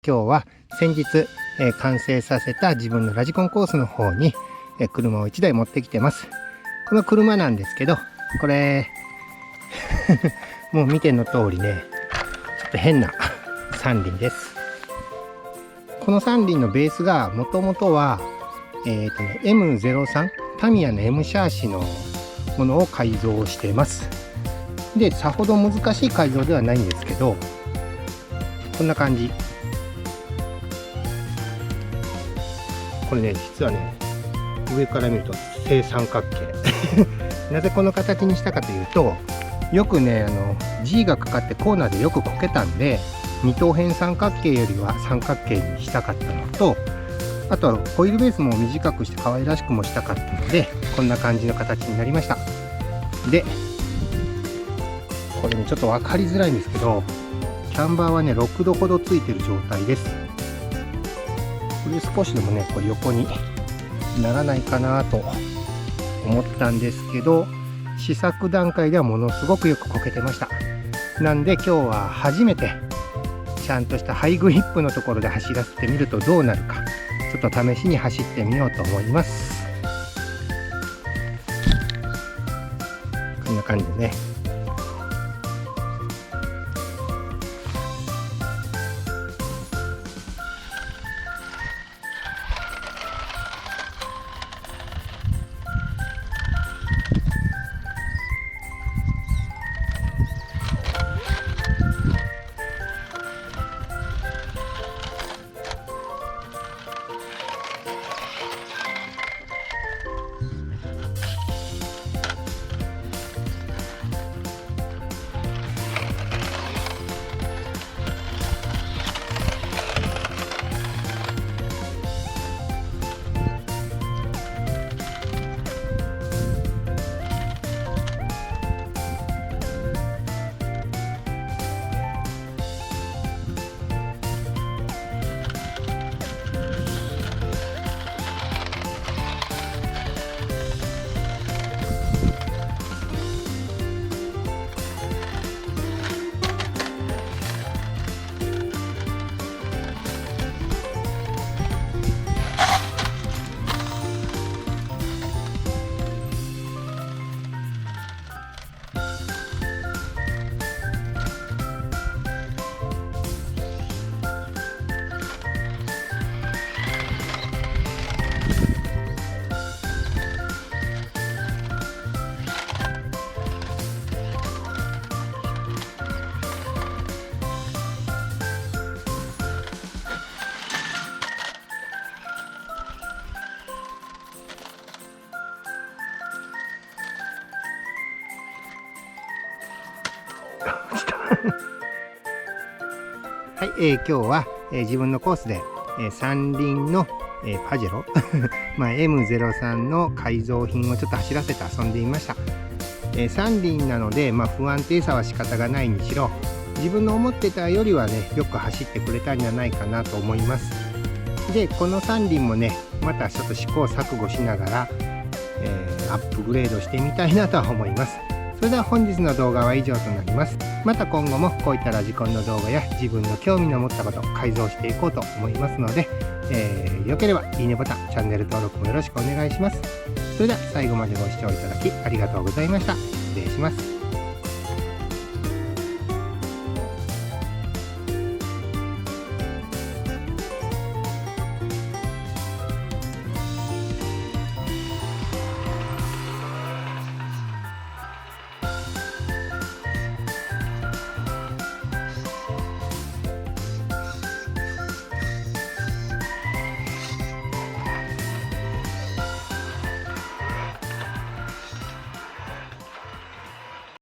今日は先日、完成させた自分のラジコンコースの方に、車を1台持ってきてます。この車なんですけど、これもう見ての通りね、ちょっと変な三輪です。この三輪のベースがもともとは、M03 タミヤの M シャーシのものを改造しています。で、さほど難しい改造ではないんですけど、こんな感じ。これね、実はね、上から見ると正三角形なぜこの形にしたかというと、よくねG がかかってコーナーでよくこけたんで、二等辺三角形よりは三角形にしたかったのと、あとはホイールベースも短くして可愛らしくもしたかったので、こんな感じの形になりました。でこれね、ちょっと分かりづらいんですけど、キャンバーはね6度ほどついてる状態です。これ少しでもねこれ横にならないかなと思ったんですけど、試作段階ではものすごくよくこけてました。なんで今日は初めてちゃんとしたハイグリップのところで走らせてみるとどうなるか、ちょっと試しに走ってみようと思います。こんな感じでね、はい、今日は、自分のコースで、三輪の、パジェロM03 の改造品をちょっと走らせて遊んでみました。三輪なので、不安定さは仕方がないにしろ、自分の思ってたよりはねよく走ってくれたんじゃないかなと思います。でこの三輪もね、またちょっと試行錯誤しながら、アップグレードしてみたいなとは思います。それでは本日の動画は以上となります。また今後もこういったラジコンの動画や自分の興味の持ったことを改造していこうと思いますので、よければいいねボタン、チャンネル登録もよろしくお願いします。それでは最後までご視聴いただきありがとうございました。失礼します。